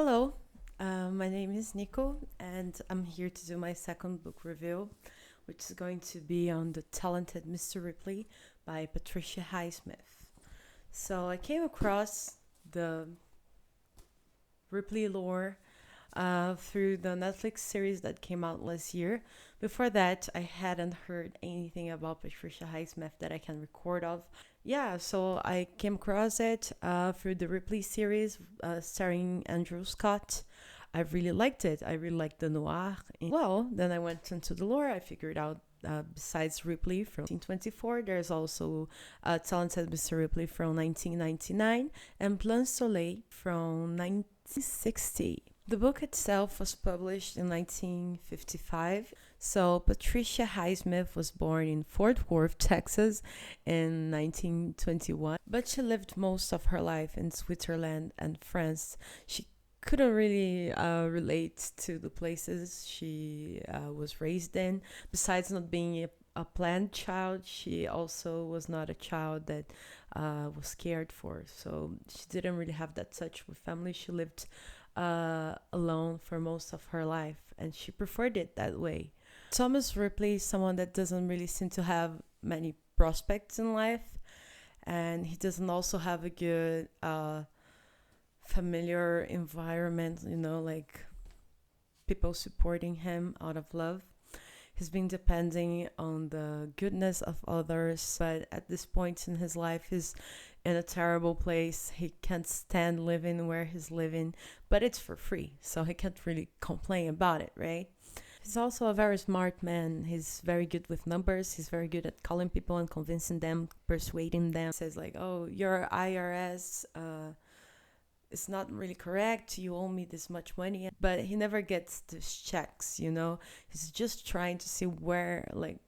Hello, my name is Nico, and I'm here to do my second book review, which is going to be on The Talented Mr. Ripley by Patricia Highsmith. So I came across the Ripley lore through the Netflix series that came out last year. Before that, I hadn't heard anything about Patricia Highsmith that I can record of. Yeah, so I came across it through the Ripley series starring Andrew Scott. I really liked it. I really liked the noir. Well, then I went into the lore. I figured out besides Ripley from 1924, there's also Talented Mr. Ripley from 1999 and Plan Soleil from 1960. The book itself was published in 1955. So Patricia Highsmith was born in Fort Worth, Texas in 1921, but she lived most of her life in Switzerland and France. She couldn't really relate to the places she was raised in. Besides not being a planned child, she also was not a child that was cared for. So she didn't really have that touch with family. She lived alone for most of her life, and she preferred it that way. Thomas Ripley is someone that doesn't really seem to have many prospects in life, and he doesn't also have a good familiar environment, like people supporting him out of love. He's been depending on the goodness of others, but at this point in his life, he's in a terrible place. He can't stand living where he's living, but it's for free, so he can't really complain about it, right? He's also a very smart man. He's very good with numbers. He's very good at calling people and convincing them, persuading them. He says like, "Oh, your IRS it's not really correct. You owe me this much money." But he never gets these checks. He's just trying to see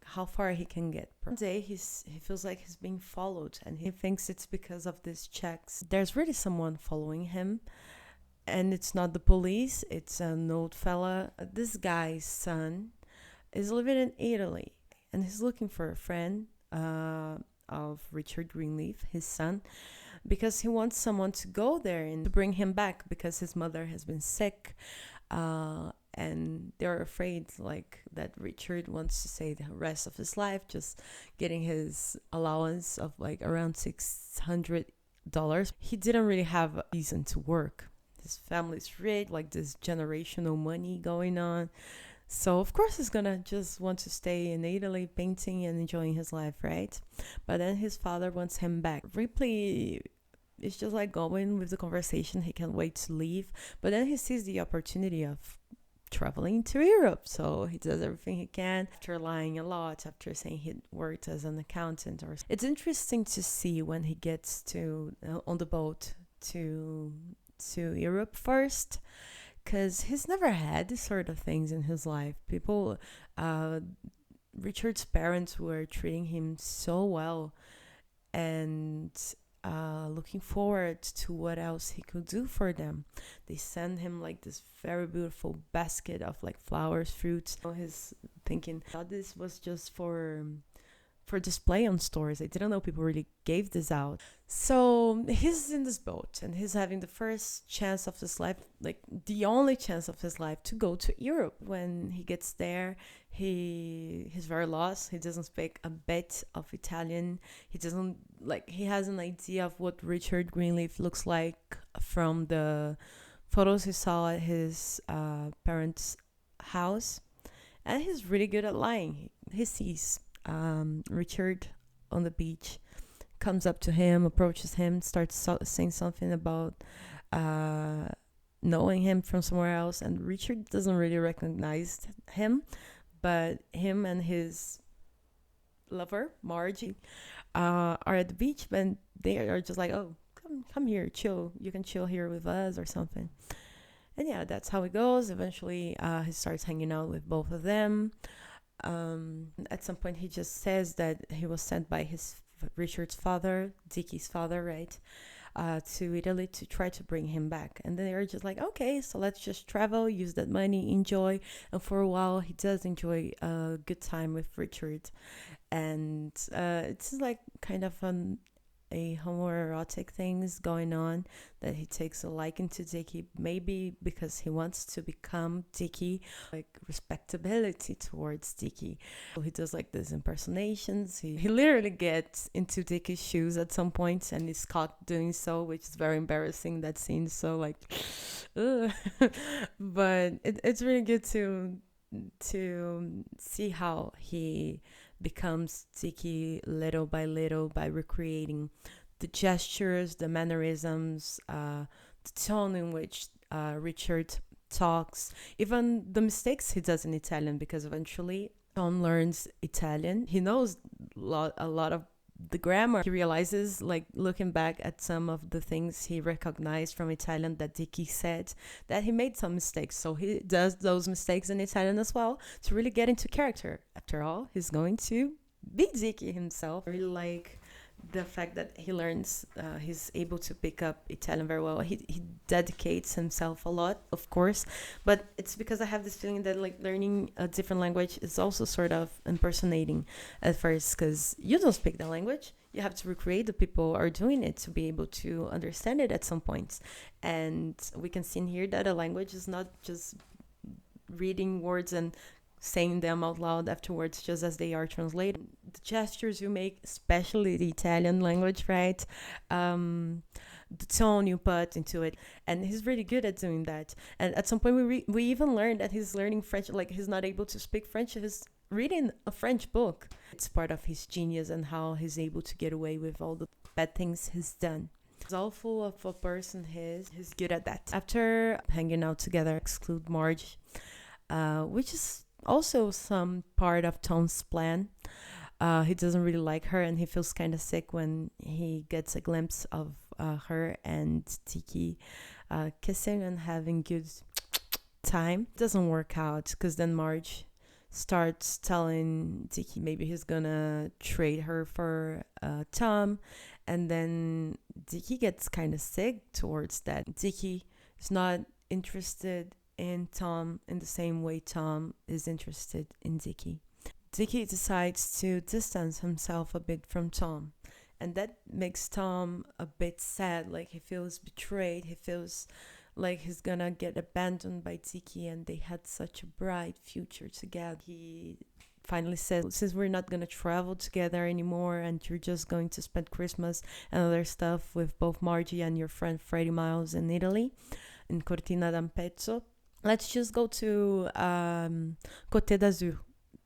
how far he can get. One day he feels like he's being followed, and he thinks it's because of these checks. There's really someone following him, and it's not the police. It's an old fella. This guy's son is living in Italy, and he's looking for a friend of Richard Greenleaf, his son, because he wants someone to go there and to bring him back because his mother has been sick, and they're afraid that Richard wants to stay the rest of his life just getting his allowance of around $600. He didn't really have a reason to work. His family's rich, this generational money going on. So of course he's gonna just want to stay in Italy painting and enjoying his life, right? But then his father wants him back. Ripley is just going with the conversation. He can't wait to leave. But then he sees the opportunity of traveling to Europe. So he does everything he can after lying a lot, after saying he worked as an accountant. It's interesting to see when he gets to on the boat to Europe first, because he's never had these sort of things in his life. Richard's parents were treating him so well and looking forward to what else he could do for them. They send him this very beautiful basket of flowers, fruits. He's thinking this was just for display on stores. I didn't know people really gave this out. So he's in this boat and he's having the first chance of his life, the only chance of his life, to go to Europe. When he gets there, he's very lost. He doesn't speak a bit of Italian. He doesn't he has an idea of what Richard Greenleaf looks like from the photos he saw at his parents' house, and he's really good at lying. He sees Richard on the beach, comes up to him, approaches him, starts saying something about knowing him from somewhere else, and Richard doesn't really recognize him, but him and his lover Margie are at the beach, and they are just oh, come here, chill, you can chill here with us or something. And yeah, that's how it goes. Eventually he starts hanging out with both of them. At some point he just says that he was sent by Richard's father, Dickie's father, right, to Italy to try to bring him back. And then they're just okay, so let's just travel, use that money, enjoy. And for a while he does enjoy a good time with Richard, and it's kind of an a homoerotic things going on, that he takes a liking to Dicky, maybe because he wants to become Dicky, like respectability towards Dicky. So he does like these impersonations. He literally gets into Dicky's shoes at some point and is caught doing so, which is very embarrassing. That scene, so like, ugh. But it's really good to see how he becomes Dicky little by little by recreating the gestures, the mannerisms, the tone in which Richard talks, even the mistakes he does in Italian, because eventually Tom learns Italian. He knows a lot of the grammar. He realizes, like looking back at some of the things he recognized from Italian that Dicky said, that he made some mistakes. So he does those mistakes in Italian as well to really get into character. After all, he's going to be Dicky himself. I really like the fact that he learns, he's able to pick up Italian very well. He dedicates himself a lot, of course, but it's because I have this feeling that like learning a different language is also sort of impersonating at first, because you don't speak the language. You have to recreate the people are doing it to be able to understand it at some points. And we can see in here that a language is not just reading words and saying them out loud afterwards just as they are translated. The gestures you make, especially the Italian language, right? The tone you put into it, and he's really good at doing that. And at some point we even learned that he's learning French, like he's not able to speak French, he's reading a French book. It's part of his genius and how he's able to get away with all the bad things he's done. He's awful of a person he's good at that. After hanging out together, exclude Marge, which is also some part of Tom's plan. He doesn't really like her, and he feels kind of sick when he gets a glimpse of her and Dicky kissing and having good time. It doesn't work out, because then Marge starts telling Dicky maybe he's gonna trade her for Tom, and then Dicky gets kind of sick towards that. Dicky is not interested in Tom in the same way Tom is interested in Dicky. Dicky decides to distance himself a bit from Tom, and that makes Tom a bit sad. Like he feels betrayed. He feels like he's gonna get abandoned by Dicky, and they had such a bright future together. He finally said, since we're not gonna travel together anymore and you're just going to spend Christmas and other stuff with both Margie and your friend Freddie Miles in Italy, in Cortina d'Ampezzo, let's just go to Côte d'Azur,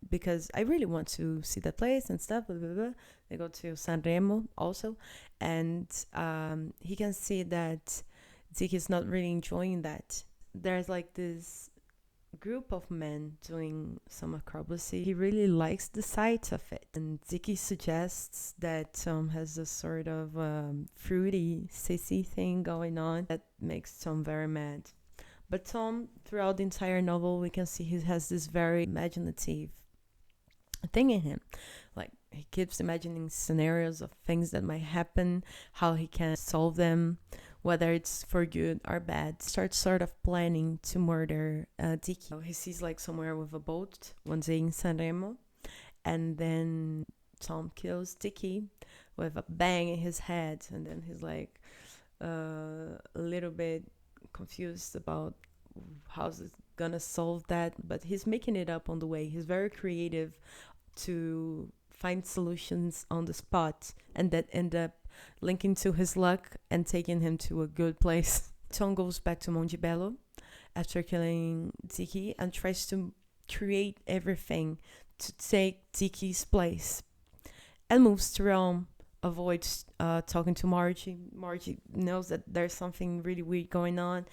because I really want to see that place and stuff. Blah, blah, blah. They go to Sanremo also, and he can see that Zeke not really enjoying that. There's like this group of men doing some acrobacy. He really likes the sight of it, and Zeke suggests that Tom has a sort of fruity, sissy thing going on that makes Tom very mad. But Tom, throughout the entire novel, we can see he has this very imaginative thing in him. Like, he keeps imagining scenarios of things that might happen, how he can solve them, whether it's for good or bad. Starts sort of planning to murder Dicky. He sees like somewhere with a boat one day in Sanremo, and then Tom kills Dicky with a bang in his head, and then he's like a little bit confused about how's it gonna solve that, but he's making it up on the way. He's very creative to find solutions on the spot, and that end up linking to his luck and taking him to a good place. Tom goes back to Montebello after killing Dicky and tries to create everything to take Dicky's place, and moves to Rome. Avoids talking to Margie. Margie knows that there's something really weird going on.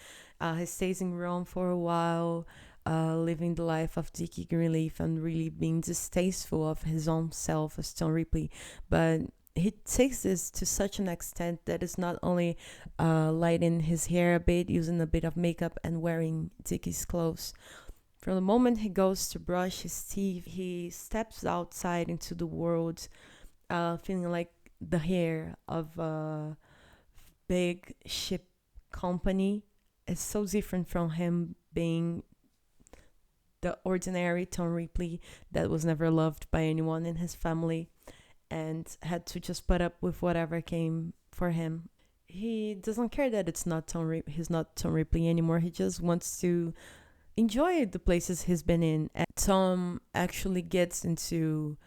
He stays in Rome for a while, living the life of Dicky Greenleaf and really being distasteful of his own self as Tom Ripley. But he takes this to such an extent that it's not only lighting his hair a bit, using a bit of makeup, and wearing Dicky's clothes. From the moment he goes to brush his teeth, he steps outside into the world, feeling like the hair of a big ship company. It's so different from him being the ordinary Tom Ripley that was never loved by anyone in his family. and had to just put up with whatever came for him. He doesn't care that he's not Tom Ripley anymore. He just wants to enjoy the places he's been in. And Tom actually gets into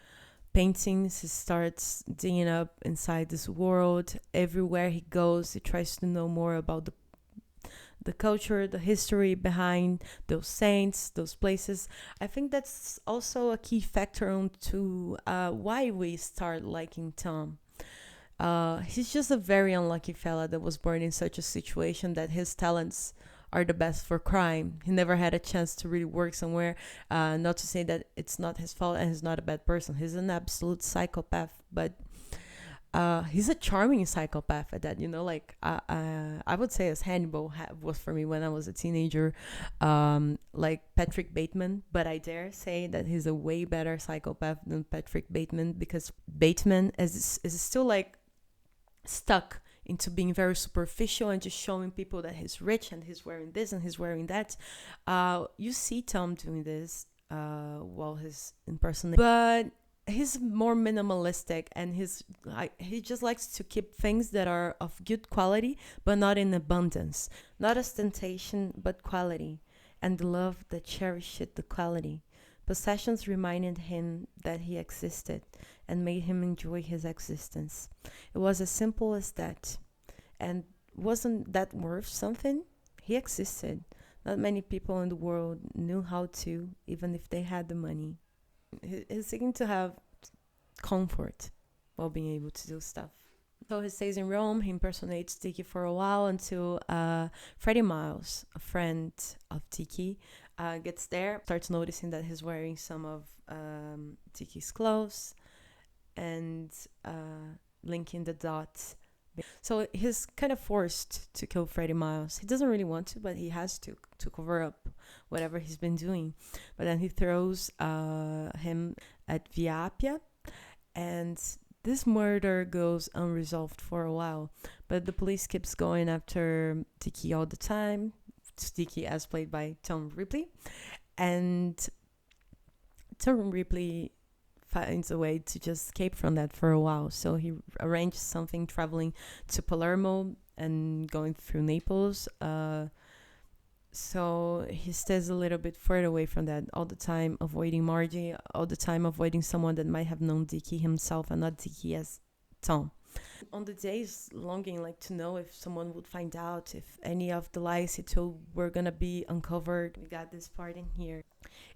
paintings. He starts digging up inside this world. Everywhere he goes, he tries to know more about the culture, the history behind those saints, those places. I think that's also a key factor on to why we start liking Tom. He's just a very unlucky fella that was born in such a situation that his talents are the best for crime. He never had a chance to really work somewhere. Not to say that it's not his fault and he's not a bad person. He's an absolute psychopath, but he's a charming psychopath at that. Like I would say as Hannibal was for me when I was a teenager, like Patrick Bateman. But I dare say that he's a way better psychopath than Patrick Bateman, because Bateman is still like stuck into being very superficial and just showing people that he's rich and he's wearing this and he's wearing that. You see Tom doing this while he's impersonating, but he's more minimalistic, and he just likes to keep things that are of good quality but not in abundance, not ostentation but quality, and the love that cherished the quality. Possessions reminded him that he existed and made him enjoy his existence. It was as simple as that. And wasn't that worth something? He existed. Not many people in the world knew how to, even if they had the money. He's seeking to have comfort while being able to do stuff. So he stays in Rome. He impersonates Tiki for a while until Freddie Miles, a friend of Tiki, gets there, starts noticing that he's wearing some of Tiki's clothes, and linking the dots. So he's kind of forced to kill Freddie Miles. He doesn't really want to, but he has to cover up whatever he's been doing. But then he throws him at Via Appia, and this murder goes unresolved for a while. But the police keeps going after Tiki all the time. Tiki as played by Tom Ripley. And Tom Ripley finds a way to just escape from that for a while. So he arranges something traveling to Palermo and going through Naples. So he stays a little bit further away from that, all the time avoiding Margie, all the time avoiding someone that might have known Dicky himself and not Dicky as Tom. On the days longing like to know if someone would find out, if any of the lies he told were gonna be uncovered. We got this part in here.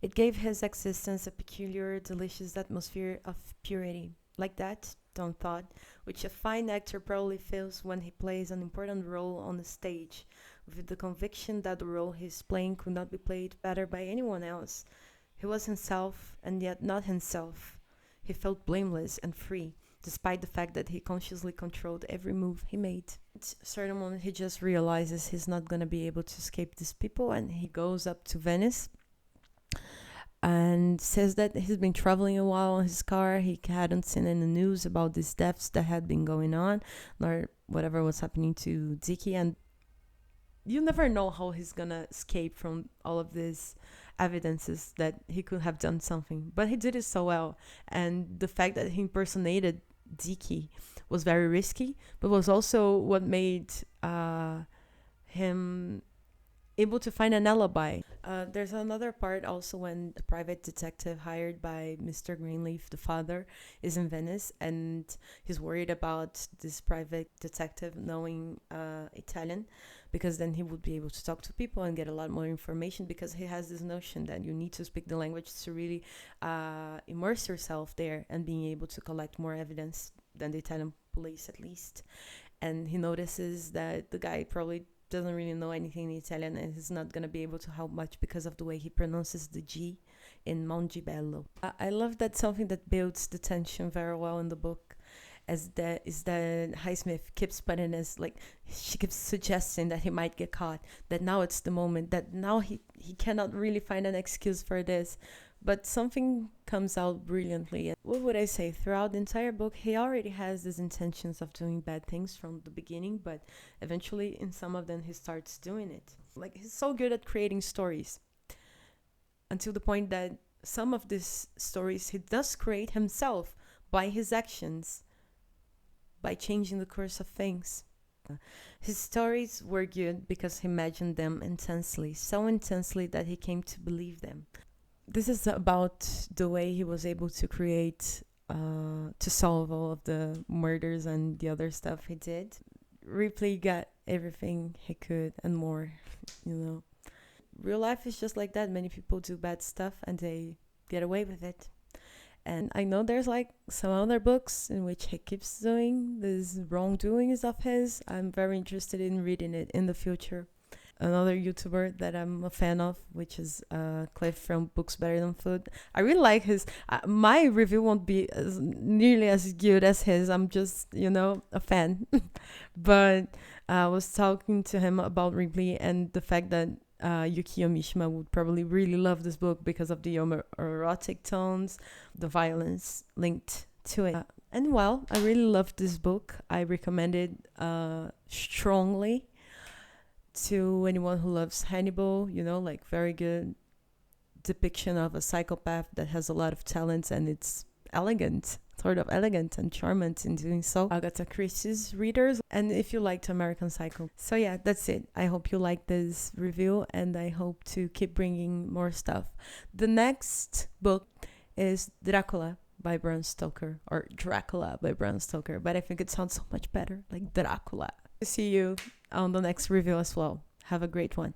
It gave his existence a peculiar, delicious atmosphere of purity. Like that, Tom thought, which a fine actor probably feels when he plays an important role on the stage, with the conviction that the role he's playing could not be played better by anyone else. He was himself, and yet not himself. He felt blameless and free, despite the fact that he consciously controlled every move he made. At a certain moment, he just realizes he's not going to be able to escape these people, and he goes up to Venice and says that he's been traveling a while in his car. He hadn't seen any news about these deaths that had been going on, nor whatever was happening to Dicky, and you never know how he's gonna escape from all of these evidences that he could have done something. But he did it so well, and the fact that he impersonated Dicky was very risky, but was also what made him able to find an alibi. There's another part also when the private detective hired by Mr. Greenleaf, the father, is in Venice, and he's worried about this private detective knowing Italian, because then he would be able to talk to people and get a lot more information, because he has this notion that you need to speak the language to really immerse yourself there and being able to collect more evidence than the Italian police, at least. And he notices that the guy probably doesn't really know anything in Italian, and he's not going to be able to help much because of the way he pronounces the G in Mongibello. I love that something that builds the tension very well in the book is that Highsmith keeps putting as, like, she keeps suggesting that he might get caught, that now it's the moment, that now he cannot really find an excuse for this. But something comes out brilliantly. What would I say? Throughout the entire book, he already has these intentions of doing bad things from the beginning, but eventually in some of them he starts doing it. Like, he's so good at creating stories, until the point that some of these stories he does create himself, by his actions, by changing the course of things. His stories were good because he imagined them intensely, so intensely that he came to believe them. This is about the way he was able to create, to solve all of the murders and the other stuff he did. Ripley got everything he could and more, you know. Real life is just like that. Many people do bad stuff and they get away with it. And I know there's like some other books in which he keeps doing these wrongdoings of his. I'm very interested in reading it in the future. Another YouTuber that I'm a fan of, which is Cliff from Books Better Than Food. I really like his. My review won't be nearly as good as his. I'm just, a fan. But I was talking to him about Ripley and the fact that Yukio Mishima would probably really love this book because of the erotic tones, the violence linked to it. And well, I really loved this book. I recommend it strongly to anyone who loves Hannibal, like very good depiction of a psychopath that has a lot of talents, and it's elegant, sort of elegant and charming in doing so. Agatha Christie's readers, and if you liked American Psycho. So yeah, that's it. I hope you like this review, and I hope to keep bringing more stuff. The next book is Dracula by Bram Stoker, or Dracula by Bram Stoker, but I think it sounds so much better, like Dracula. See you on the next review as well. Have a great one.